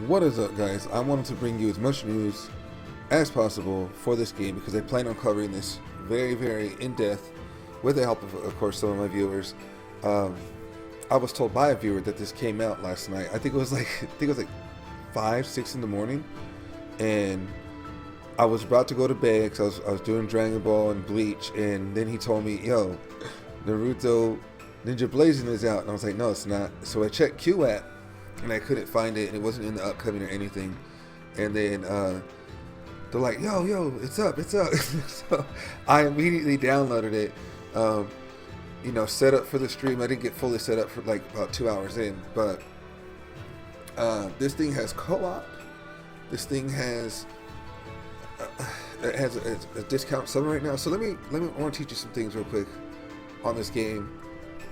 What is up, guys? I wanted to bring you as much news as possible for this game because I plan on covering this very in-depth with the help of course, some of my viewers. I was told by a viewer that this came out last night. I think it was like 5, 6 in the morning, and I was about to go to bed because I was doing Dragon Ball and Bleach, and then he told me, "Yo, Naruto Ninja Blazing is out," and I was like, "No, it's not." So I checked Q app, and I couldn't find it, and it wasn't in the upcoming or anything. And then they're like, yo, it's up. So I immediately downloaded it. Set up for the stream. I didn't get fully set up for like about 2 hours in, but this thing has co-op. This thing has it has a discount summer right now. So let me I want to teach you some things real quick on this game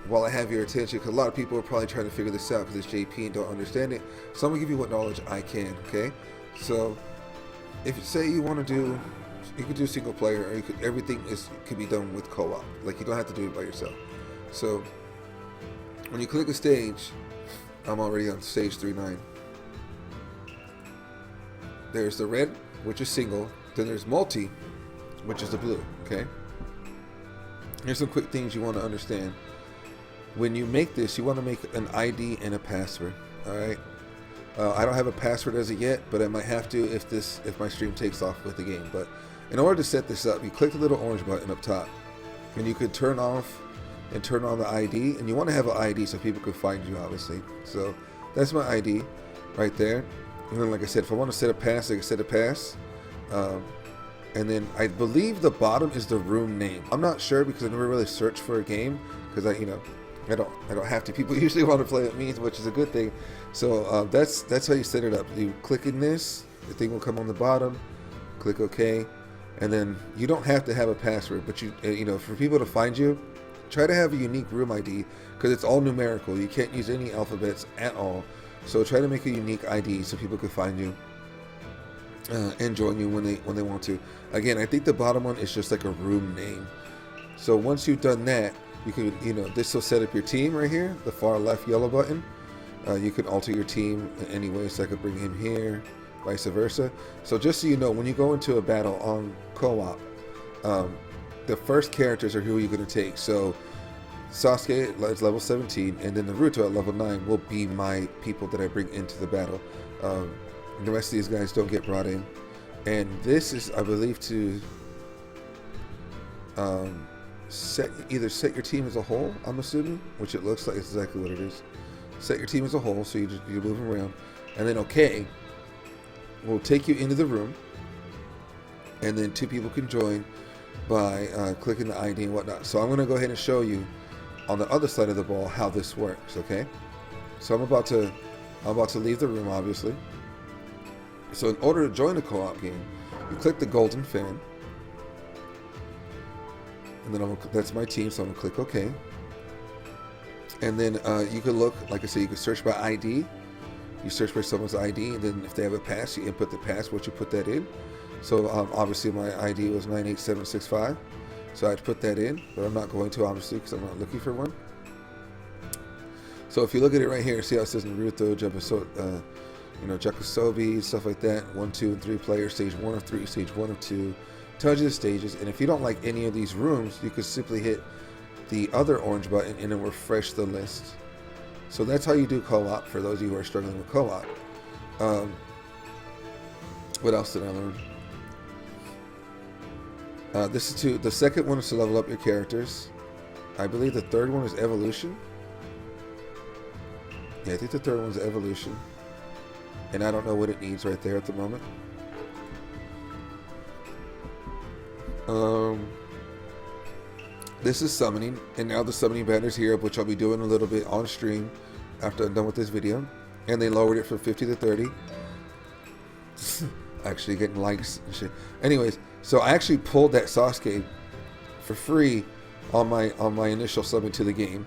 while I have your attention, because a lot of people are probably trying to figure this out because it's JP and don't understand it. So I'm gonna give you what knowledge I can. Okay, so if you say you want to do, you could do single player, or everything could be done with co-op. Like, you don't have to do it by yourself. So when you click a stage, I'm already on stage 3-9. There's the red, which is single. Then there's multi, which is the blue. Okay. Here's some quick things you want to understand. When you make this, you want to make an ID and a password. All right. I don't have a password as of yet, but I might have to if my stream takes off with the game. But in order to set this up, you click the little orange button up top, and you could turn off and turn on the ID. And you want to have an ID so people can find you, obviously. So that's my ID right there. And then, like I said, if I want to set a pass, I can set a pass. And then I believe the bottom is the room name. I'm not sure because I never really searched for a game because I don't have to. People usually want to play with me, which is a good thing. So that's how you set it up. You click in this, the thing will come on the bottom. Click OK, and then you don't have to have a password, but for people to find you, try to have a unique room ID because it's all numerical. You can't use any alphabets at all. So try to make a unique ID so people can find you and join you when they want to. Again, I think the bottom one is just like a room name. So once you've done that, you can, this will set up your team right here, the far left yellow button. You can alter your team in any way, so I could bring him here, vice versa. So just so you know, when you go into a battle on co-op, the first characters are who you're going to take. So Sasuke is level 17, and then Naruto at level 9 will be my people that I bring into the battle. The rest of these guys don't get brought in. And this is, I believe, to set your team as a whole, I'm assuming, which it looks like it's exactly what it is. Set your team as a whole, so you move them around, and then OK will take you into the room, and then 2 people can join by clicking the ID and whatnot. So I'm going to go ahead and show you on the other side of the ball how this works. Okay, so I'm about to leave the room, obviously. So in order to join a co-op game, you click the golden fan. And then that's my team, so I'm going to click OK. And then you can look, like I said, you can search by ID. You search by someone's ID, and then if they have a pass, you input the password, you put that in. So obviously my ID was 98765. So I had to put that in, but I'm not going to, obviously, because I'm not looking for one. So if you look at it right here, see how it says Naruto, Jakusobi, stuff like that. 1, 2, and 3 players, stage 1 of 3, stage 1 of 2. Tells you the stages, and if you don't like any of these rooms, you could simply hit the other orange button and then refresh the list. So that's how you do co-op for those of you who are struggling with co-op. What else did I learn? The second one is to level up your characters. I believe the third one is evolution. Yeah, I think the third one's evolution. And I don't know what it needs right there at the moment. This is summoning, and now the summoning banner's here, which I'll be doing a little bit on stream after I'm done with this video. And they lowered it from 50 to 30. Actually getting likes and shit. Anyways, so I actually pulled that Sasuke for free on my initial summon to the game.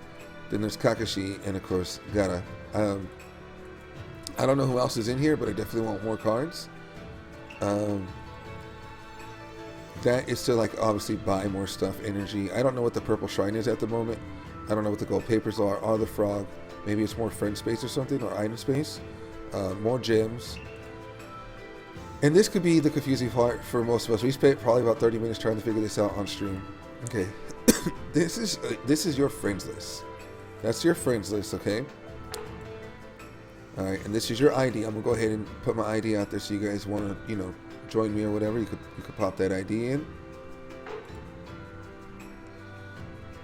Then there's Kakashi and of course Gaara. I don't know who else is in here, but I definitely want more cards. That is to, like, obviously buy more stuff, energy. I don't know what the purple shrine is at the moment. I don't know what the gold papers are, or the frog. Maybe it's more friend space or something, or item space. more gems. And this could be the confusing part for most of us. We spent probably about 30 minutes trying to figure this out on stream. Okay, this is your friends list. That's your friends list, okay? All right, and this is your ID. I'm gonna go ahead and put my ID out there so you guys want to, you know, join me or whatever. You could pop that ID in.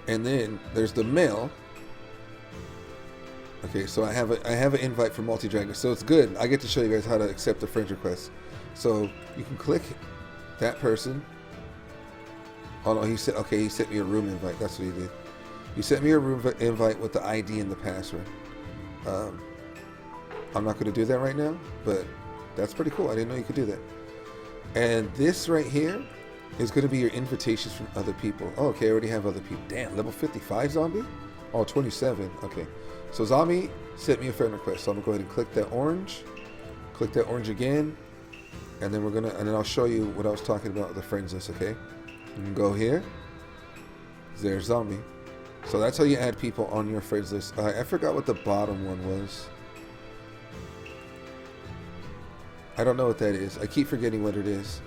And then there's the mail. Okay, so I have an invite for Multi Dragon, so it's good. I get to show you guys how to accept a friend request. So you can click that person. Oh no, he said, okay, he sent me a room invite. That's what he did. He sent me a room invite with the ID and the password. I'm not going to do that right now, but that's pretty cool. I didn't know you could do that. And this right here is going to be your invitations from other people. Oh, okay, I already have other people. Damn, level 55 zombie? Oh, 27. Okay. So zombie sent me a friend request. So I'm going to go ahead and click that orange. Click that orange again. And then and then I'll show you what I was talking about with the friends list, okay? You can go here. There's zombie. So that's how you add people on your friends list. I forgot what the bottom one was. I don't know what that is. I keep forgetting what it is.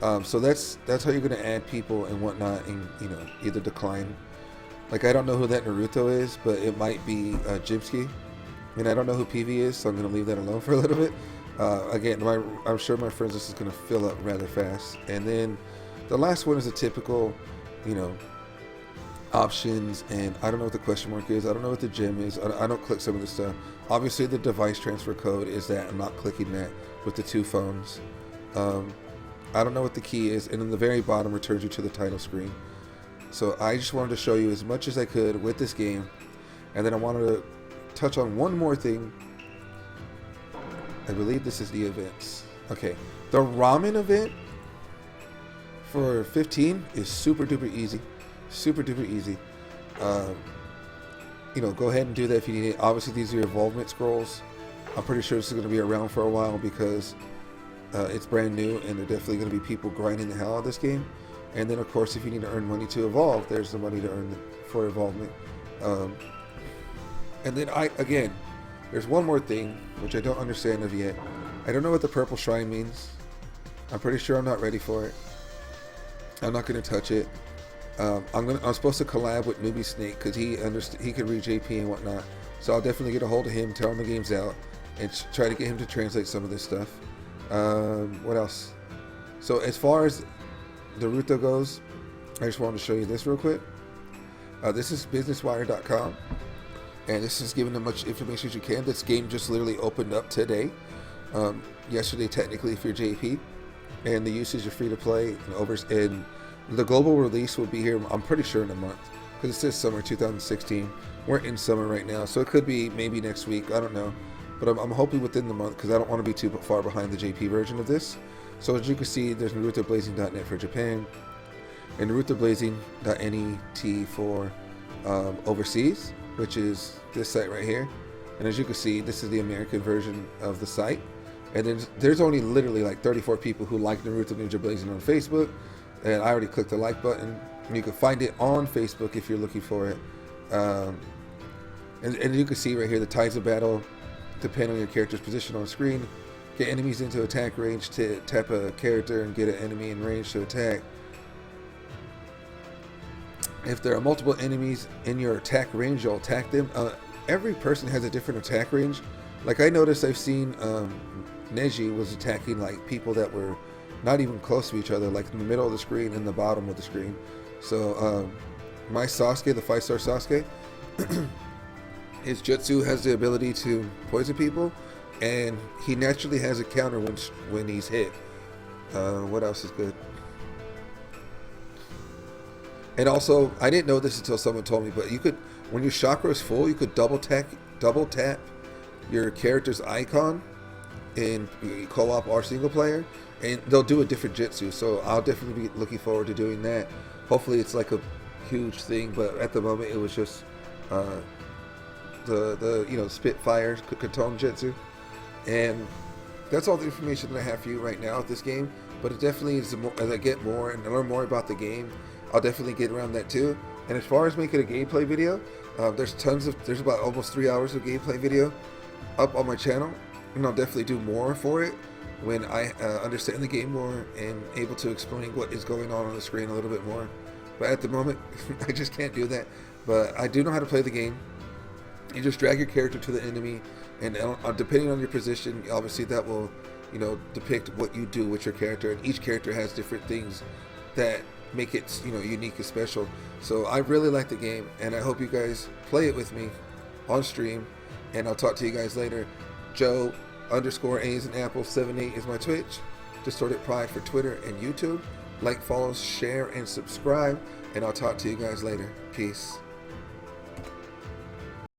So that's how you're gonna add people and whatnot, and you know, either decline. Like I don't know who that Naruto is, but it might be Jibski, and I don't know who PV is, so I'm gonna leave that alone for a little bit. Again, I'm sure my friends list is gonna fill up rather fast. And then the last one is a typical, you know, options, and I don't know what the question mark is. I don't know what the gem is. I don't click some of this stuff. Obviously, the device transfer code is that. I'm not clicking that with the two phones. I don't know what the key is, and in the very bottom returns you to the title screen. So I just wanted to show you as much as I could with this game, and then I wanted to touch on one more thing. I believe this is the events. Okay, the ramen event for 15 is super duper easy. Super duper easy. You know, go ahead and do that if you need it. Obviously, these are your involvement scrolls. I'm pretty sure this is going to be around for a while because it's brand new, and there are definitely going to be people grinding the hell out of this game. And then, of course, if you need to earn money to evolve, there's the money to earn for involvement. And then again, there's one more thing which I don't understand of yet. I don't know what the purple shrine means. I'm pretty sure I'm not ready for it. I'm not going to touch it. I'm supposed to collab with Newbie Snake because he could read JP and whatnot. So I'll definitely get a hold of him, tell him the game's out, and try to get him to translate some of this stuff. What else? So as far as Naruto goes, I just wanted to show you this real quick. This is businesswire.com, and this is giving as much information as you can. This game just literally opened up today. Yesterday, technically, if you're JP, and the usage are free to play, and the global release will be here, I'm pretty sure, in a month, because it says summer 2016. We're in summer right now, so it could be maybe next week. I don't know, but I'm hoping within the month, because I don't want to be too far behind the JP version of this. So as you can see, there's NarutoBlazing.net for Japan, and NarutoBlazing.net for overseas, which is this site right here. And as you can see, this is the American version of the site. And then there's only literally like 34 people who like Naruto Ninja Blazing on Facebook. And I already clicked the like button. And you can find it on Facebook if you're looking for it. And you can see right here the tides of battle depend on your character's position on screen. Get enemies into attack range to tap a character and get an enemy in range to attack. If there are multiple enemies in your attack range, you'll attack them. Every person has a different attack range. Like I noticed, I've seen Neji was attacking like people that were not even close to each other, like in the middle of the screen and the bottom of the screen. So my Sasuke, the 5-star Sasuke, his jutsu has the ability to poison people, and he naturally has a counter when he's hit. What else is good? And also, I didn't know this until someone told me, but you could, when your chakra is full, you could double tap your character's icon in co-op or single player, and they'll do a different jutsu. So I'll definitely be looking forward to doing that. Hopefully it's like a huge thing, but at the moment it was just the Spitfire Katone jutsu. And that's all the information that I have for you right now with this game. But it definitely is, as I get more and learn more about the game, I'll definitely get around that too. And as far as making a gameplay video, there's about almost 3 hours of gameplay video up on my channel. and I'll definitely do more for it when I understand the game more and able to explain what is going on the screen a little bit more. But at the moment, I just can't do that. But I do know how to play the game. You just drag your character to the enemy, and depending on your position, obviously that will, depict what you do with your character. And each character has different things that make it, unique and special. So I really like the game, and I hope you guys play it with me on stream. And I'll talk to you guys later. Joe_A's and Apple 78 is my Twitch. Distorted Pride for Twitter and YouTube. Like, follow, share, and subscribe. And I'll talk to you guys later. Peace.